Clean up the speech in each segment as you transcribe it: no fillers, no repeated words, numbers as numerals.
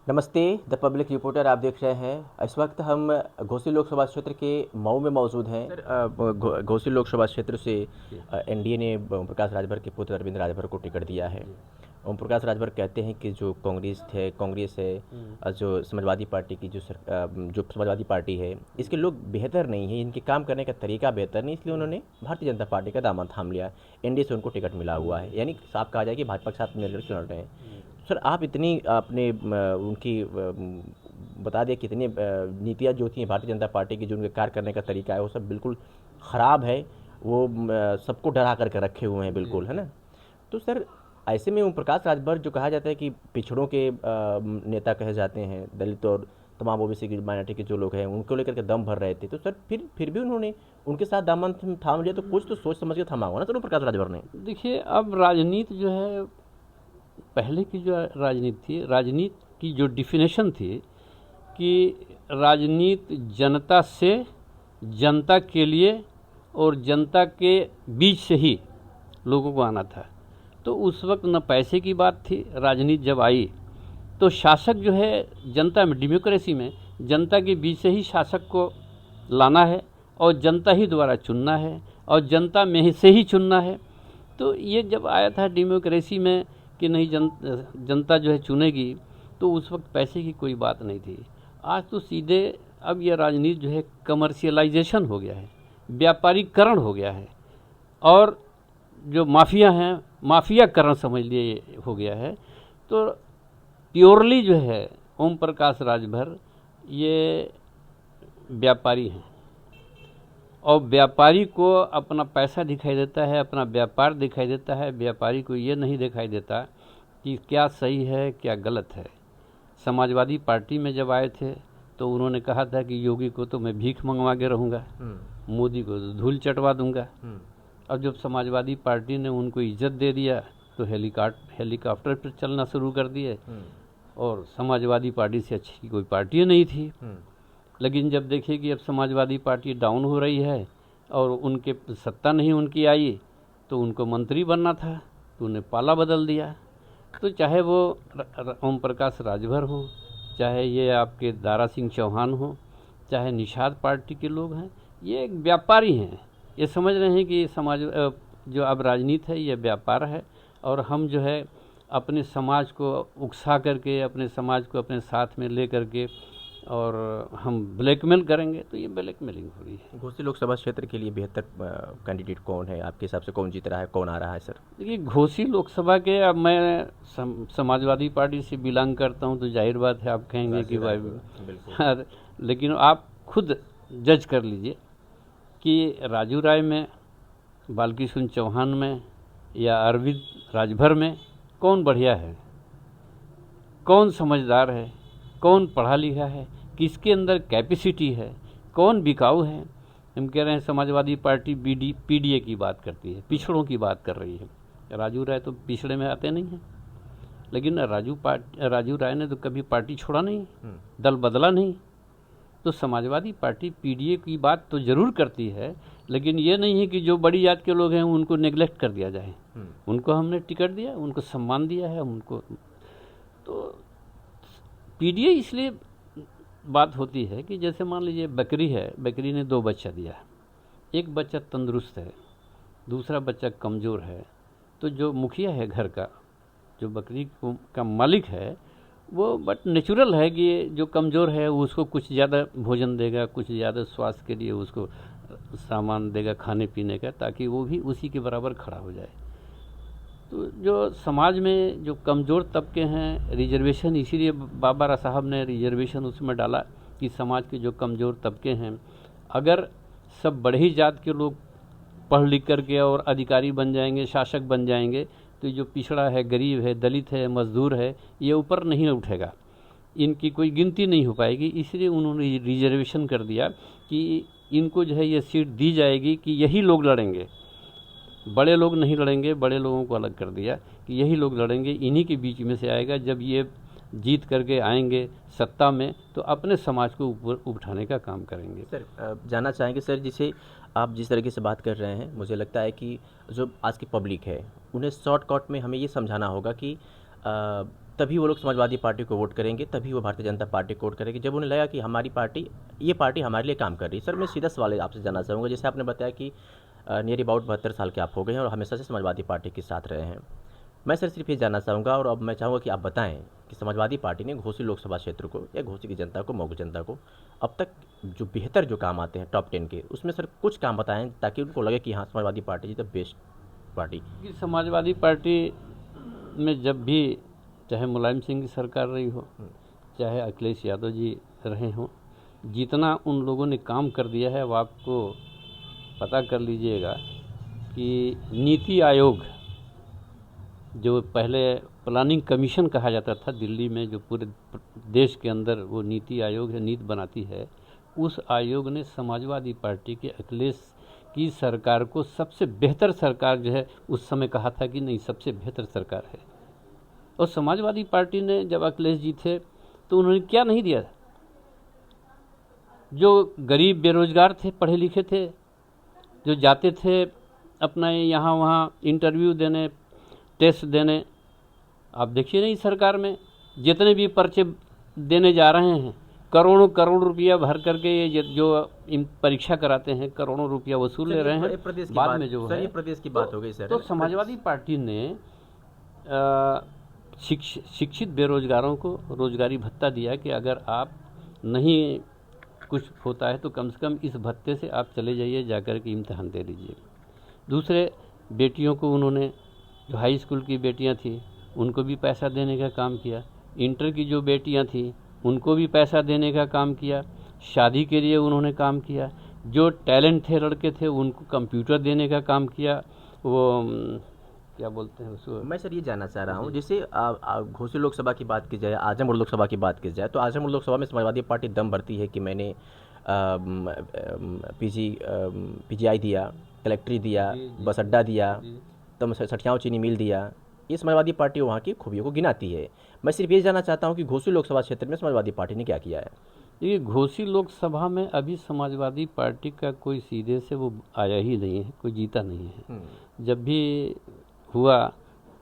नमस्ते, the public reporter आप देख रहे हैं। इस वक्त हम घोसी लोकसभा क्षेत्र के मऊ में मौजूद हैं। घोसी लोकसभा क्षेत्र से एनडीए ने ओम प्रकाश राजभर के पुत्र अरविंद राजभर को टिकट दिया है। ओम प्रकाश राजभर कहते हैं कि जो कांग्रेस है जो समाजवादी पार्टी की जो समाजवादी पार्टी है, इसके लोग बेहतर नहीं है, इनके काम करने का तरीका बेहतर नहीं, इसलिए उन्होंने भारतीय जनता पार्टी का दामन थाम लिया। एनडीए से उनको टिकट मिला हुआ है, यानी साफ कहा जाए कि भाजपा के साथ मिलकर चुन रहे हैं। सर, आप इतनी आपने उनकी बता दें कितनी नीतियाँ जो थी भारतीय जनता पार्टी की, जो उनके कार्य करने का तरीका है वो सब बिल्कुल ख़राब है। वो सबको डरा करके रखे हुए हैं बिल्कुल, है ना। तो सर, ऐसे में ओम प्रकाश राजभर जो कहा जाता है कि पिछड़ों के नेता कहे जाते हैं, दलित और तमाम ओबीसी की माइनॉरिटी के जो लोग हैं उनको लेकर के दम भर रहे थे, तो सर फिर भी उन्होंने उनके साथ दामन थाम लिया, तो कुछ तो सोच समझ के थमा होगा ना सर ओम प्रकाश राजभर ने। देखिए, अब राजनीति जो है, पहले की जो राजनीति थी, राजनीति की जो डिफिनेशन थी कि राजनीति जनता से, जनता के लिए और जनता के बीच से ही लोगों को आना था। तो उस वक्त न पैसे की बात थी। राजनीति जब आई तो शासक जो है जनता में, डेमोक्रेसी में जनता के बीच से ही शासक को लाना है और जनता ही द्वारा चुनना है और जनता में ही से ही चुनना है। तो ये जब आया था डेमोक्रेसी में कि नहीं, जनता जो है चुनेगी, तो उस वक्त पैसे की कोई बात नहीं थी। आज तो सीधे अब ये राजनीति जो है कमर्शियलाइजेशन हो गया है, व्यापारीकरण हो गया है, और जो माफिया हैं माफियाकरण समझ लिए हो गया है। तो प्योरली जो है ओम प्रकाश राजभर ये व्यापारी हैं, और व्यापारी को अपना पैसा दिखाई देता है, अपना व्यापार दिखाई देता है। व्यापारी को ये नहीं दिखाई देता कि क्या सही है क्या गलत है। समाजवादी पार्टी में जब आए थे तो उन्होंने कहा था कि योगी को तो मैं भीख मंगवा के रहूँगा, मोदी को तो धूल चटवा दूंगा। अब जब समाजवादी पार्टी ने उनको इज्जत दे दिया तो हेलीकॉप्टर पर चलना शुरू कर दिए, और समाजवादी पार्टी से अच्छी कोई पार्टी नहीं थी। लेकिन जब देखिए कि अब समाजवादी पार्टी डाउन हो रही है और उनके सत्ता नहीं उनकी आई, तो उनको मंत्री बनना था तो उन्हें पाला बदल दिया। तो चाहे वो ओम प्रकाश राजभर हो, चाहे ये आपके दारा सिंह चौहान हो, चाहे निषाद पार्टी के लोग हैं, ये एक व्यापारी हैं। ये समझ रहे हैं कि समाज जो अब राजनीति है ये व्यापार है, और हम जो है अपने समाज को उकसा करके, अपने समाज को अपने साथ में ले करके और हम ब्लैकमेल करेंगे, तो ये ब्लैकमेलिंग हो रही है। घोसी लोकसभा क्षेत्र के लिए बेहतर कैंडिडेट कौन है आपके हिसाब से? कौन जीत रहा है, कौन आ रहा है सर? देखिए, घोसी लोकसभा के, अब मैं समाजवादी पार्टी से बिलोंग करता हूँ, तो जाहिर बात है आप कहेंगे कि भाई, लेकिन आप खुद जज कर लीजिए कि राजू राय में, बालकृष्ण चौहान में या अरविंद राजभर में कौन बढ़िया है, कौन समझदार है, कौन पढ़ा लिखा है, किसके अंदर कैपेसिटी है, कौन बिकाऊ है। हम कह रहे हैं समाजवादी पार्टी पीडीए की बात करती है, पिछड़ों की बात कर रही है। राजू राय तो पिछड़े में आते नहीं हैं, लेकिन राजू राय ने तो कभी पार्टी छोड़ा नहीं, दल बदला नहीं। तो समाजवादी पार्टी पीडीए की बात तो ज़रूर करती है, लेकिन ये नहीं है कि जो बड़ी जात के लोग हैं उनको नेग्लेक्ट कर दिया जाए। उनको हमने टिकट दिया, उनको सम्मान दिया है, उनको तो पीडीए इसलिए बात होती है कि जैसे मान लीजिए बकरी है, बकरी ने 2 बच्चा दिया, एक बच्चा तंदुरुस्त है, दूसरा बच्चा कमज़ोर है। तो जो मुखिया है घर का, जो बकरी का मालिक है, वो बट नेचुरल है कि जो कमज़ोर है उसको कुछ ज़्यादा भोजन देगा, कुछ ज़्यादा स्वास्थ्य के लिए उसको सामान देगा खाने पीने का, ताकि वो भी उसी के बराबर खड़ा हो जाए। तो जो समाज में जो कमज़ोर तबके हैं, रिजर्वेशन, इसीलिए बाबा साहब ने रिजर्वेशन उसमें डाला कि समाज के जो कमज़ोर तबके हैं, अगर सब बड़े ही जात के लोग पढ़ लिख करके और अधिकारी बन जाएंगे, शासक बन जाएंगे, तो जो पिछड़ा है, गरीब है, दलित है, मजदूर है, ये ऊपर नहीं उठेगा, इनकी कोई गिनती नहीं हो पाएगी। इसलिए उन्होंने रिजर्वेशन कर दिया कि इनको जो है ये सीट दी जाएगी कि यही लोग लड़ेंगे, बड़े लोग नहीं लड़ेंगे। बड़े लोगों को अलग कर दिया कि यही लोग लड़ेंगे, इन्हीं के बीच में से आएगा। जब ये जीत करके आएंगे सत्ता में तो अपने समाज को ऊपर उठाने का काम करेंगे। सर, जानना चाहेंगे सर, जिसे आप जिस तरीके से बात कर रहे हैं, मुझे लगता है कि जो आज की पब्लिक है उन्हें शॉर्टकट में हमें ये समझाना होगा कि तभी वो लोग समाजवादी पार्टी को वोट करेंगे, तभी वो भारतीय जनता पार्टी को वोट करेंगे जब उन्हें लगा कि हमारी पार्टी, ये पार्टी हमारे लिए काम कर रही है। सर मैं सीधा सवाल आपसे जानना चाहूँगा, जैसे आपने बताया कि नियर अबाउट 72 साल के आप हो गए हैं और हमेशा से समाजवादी पार्टी के साथ रहे हैं। मैं सर सिर्फ ये जानना चाहूँगा और अब मैं चाहूँगा कि आप बताएं कि समाजवादी पार्टी ने घोसी लोकसभा क्षेत्र को या घोसी की जनता को, मऊ की जनता को अब तक जो बेहतर जो काम आते हैं टॉप 10 के, उसमें सर कुछ काम बताएं ताकि उनको लगे कि हाँ Samajwadi party is the best party. कि समाजवादी पार्टी में जब भी चाहे मुलायम सिंह की सरकार रही हो, चाहे अखिलेश यादव जी रहे हों, जितना उन लोगों ने काम कर दिया है अब आपको पता कर लीजिएगा कि नीति आयोग, जो पहले प्लानिंग कमीशन कहा जाता था दिल्ली में, जो पूरे देश के अंदर वो नीति आयोग है, नीति बनाती है, उस आयोग ने समाजवादी पार्टी के अखिलेश की सरकार को सबसे बेहतर सरकार जो है उस समय कहा था कि नहीं सबसे बेहतर सरकार है। और समाजवादी पार्टी ने जब अखिलेश जी थे तो उन्होंने क्या नहीं दिया, जो गरीब बेरोजगार थे, पढ़े लिखे थे, जो जाते थे अपना यहाँ वहाँ इंटरव्यू देने, टेस्ट देने, आप देखिए नहीं सरकार में जितने भी पर्चे देने जा रहे हैं, करोड़ों करोड़ रुपया भर करके ये जो परीक्षा कराते हैं, करोड़ों रुपया वसूल ले रहे हैं। बाद में जो है प्रदेश की बात हो गई सर। तो समाजवादी पार्टी ने शिक्षित बेरोजगारों को रोजगारी भत्ता दिया कि अगर आप नहीं कुछ होता है तो कम से कम इस भत्ते से आप चले जाइए, जाकर के इम्तहान दे लीजिए। दूसरे, बेटियों को उन्होंने, जो हाई स्कूल की बेटियां थी उनको भी पैसा देने का काम किया, इंटर की जो बेटियां थी उनको भी पैसा देने का काम किया, शादी के लिए उन्होंने काम किया, जो टैलेंट थे लड़के थे उनको कंप्यूटर देने का काम किया। वो क्या बोलते हैं उसको, मैं सर ये जानना चाह रहा हूँ, जैसे घोसी लोकसभा की बात की जाए, आजमगढ़ लोकसभा की बात की जाए, तो आजमगढ़ लोकसभा में समाजवादी पार्टी दम भरती है कि मैंने पीजीआई दिया, कलेक्ट्री दिया, बस अड्डा दिया, तो सठियाव चीनी मिल दिया। ये समाजवादी पार्टी वहाँ की खूबियों को गिनाती है। मैं सिर्फ ये जानना चाहता हूँ कि घोसी लोकसभा क्षेत्र में समाजवादी पार्टी ने क्या किया है। ये घोसी लोकसभा में अभी समाजवादी पार्टी का कोई सीधे से वो आया ही नहीं है, कोई जीता नहीं है। जब भी हुआ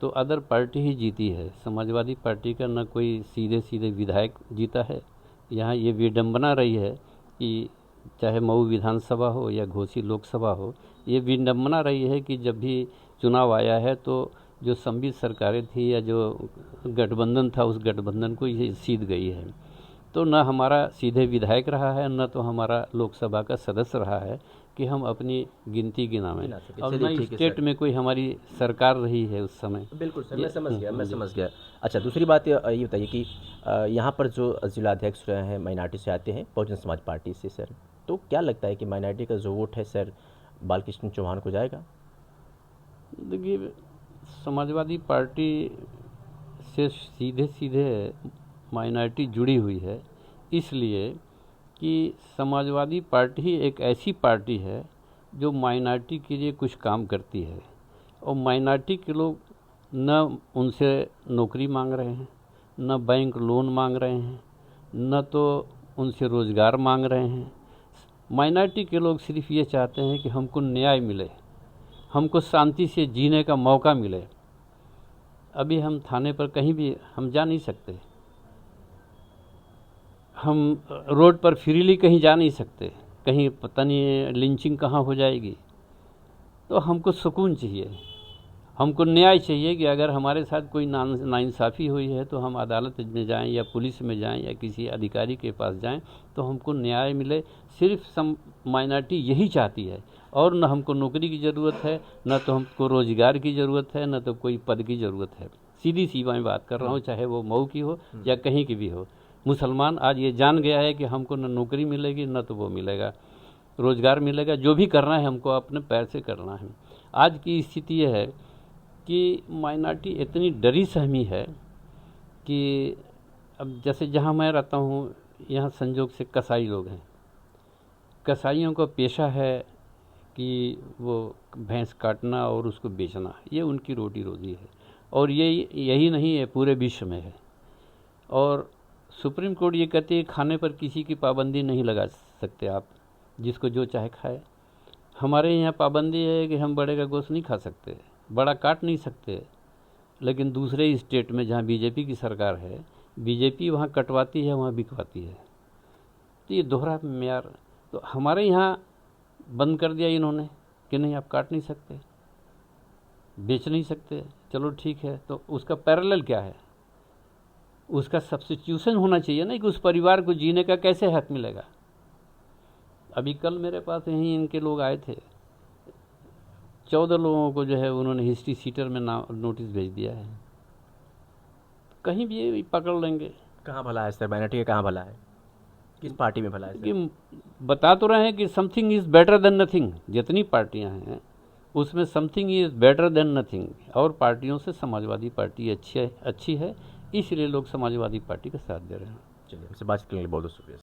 तो अदर पार्टी ही जीती है, समाजवादी पार्टी का न कोई सीधे सीधे विधायक जीता है। यहाँ ये विडंबना रही है कि चाहे मऊ विधानसभा हो या घोसी लोकसभा हो, ये विडंबना रही है कि जब भी चुनाव आया है तो जो संबित सरकारें थी या जो गठबंधन था उस गठबंधन को ये सीध गई है। तो न हमारा सीधे विधायक रहा है, न तो हमारा लोकसभा का सदस्य रहा है कि हम अपनी गिनती गिनावें, और न स्टेट में कोई हमारी सरकार रही है उस समय। बिल्कुल सर, मैं समझ गया। अच्छा, दूसरी बात ये बताइए कि यहाँ पर जो जिलाध्यक्ष रहे हैं माइनॉरिटी से आते हैं, बहुजन समाज पार्टी से सर, तो क्या लगता है कि माइनॉरिटी का जो वोट है सर बालकृष्ण चौहान को जाएगा? देखिए, समाजवादी पार्टी से सीधे सीधे माइनॉरिटी जुड़ी हुई है, इसलिए कि समाजवादी पार्टी ही एक ऐसी पार्टी है जो माइनॉरिटी के लिए कुछ काम करती है। और माइनॉरिटी के लोग न उनसे नौकरी मांग रहे हैं, न बैंक लोन मांग रहे हैं, न तो उनसे रोज़गार मांग रहे हैं। माइनॉरिटी के लोग सिर्फ ये चाहते हैं कि हमको न्याय मिले, हमको शांति से जीने का मौका मिले। अभी हम थाने पर कहीं भी हम जा नहीं सकते, हम रोड पर फ्रीली कहीं जा नहीं सकते, कहीं पता नहीं लिंचिंग कहाँ हो जाएगी। तो हमको सुकून चाहिए, हमको न्याय चाहिए कि अगर हमारे साथ कोई नाइंसाफ़ी हुई है तो हम अदालत में जाएं या पुलिस में जाएं या किसी अधिकारी के पास जाएं तो हमको न्याय मिले। सिर्फ माइनॉरिटी यही चाहती है, और न हमको नौकरी की ज़रूरत है, न तो हमको रोज़गार की ज़रूरत है, न तो कोई पद की ज़रूरत है। सीधी सी मैं बात कर रहा हूँ, चाहे वो मऊ की हो या कहीं की भी हो। मुसलमान आज ये जान गया है कि हमको न नौकरी मिलेगी, न तो वो मिलेगा, रोज़गार मिलेगा। जो भी करना है हमको अपने पैर से करना है। आज की स्थिति ये है कि माइनॉरिटी इतनी डरी सहमी है कि अब जैसे जहाँ मैं रहता हूँ यहाँ संजोग से कसाई लोग हैं, कसाईयों का पेशा है कि वो भैंस काटना और उसको बेचना, ये उनकी रोटी रोजी है। और ये यही नहीं है, पूरे विश्व में है। और सुप्रीम कोर्ट ये कहती है खाने पर किसी की पाबंदी नहीं लगा सकते आप, जिसको जो चाहे खाए। हमारे यहाँ पाबंदी है कि हम बड़े का गोश्त नहीं खा सकते, बड़ा काट नहीं सकते, लेकिन दूसरे स्टेट में जहाँ बीजेपी की सरकार है, बीजेपी वहाँ कटवाती है, वहाँ बिकवाती है। तो ये दोहरा मेयार। तो हमारे यहाँ बंद कर दिया इन्होंने कि नहीं, आप काट नहीं सकते, बेच नहीं सकते। चलो ठीक है, तो उसका पैरेलल क्या है? उसका सब्स्टिट्यूशन होना चाहिए ना, कि उस परिवार को जीने का कैसे हक मिलेगा। अभी कल मेरे पास यहीं इनके लोग आए थे, 14 लोगों को जो है उन्होंने हिस्ट्री सीटर में नोटिस भेज दिया है। कहीं भी ये पकड़ लेंगे। कहाँ भला है सर, माइनॉरिटी का कहाँ भला है, किस पार्टी में भला है सर? कि बता तो रहे हैं कि something is better than nothing. जितनी पार्टियां हैं उसमें something is better than nothing, और पार्टियों से समाजवादी पार्टी अच्छी है, इसलिए लोग समाजवादी पार्टी का साथ दे रहे हैं। चलिए, हमसे बात करने के लिए बहुत बहुत शुक्रिया।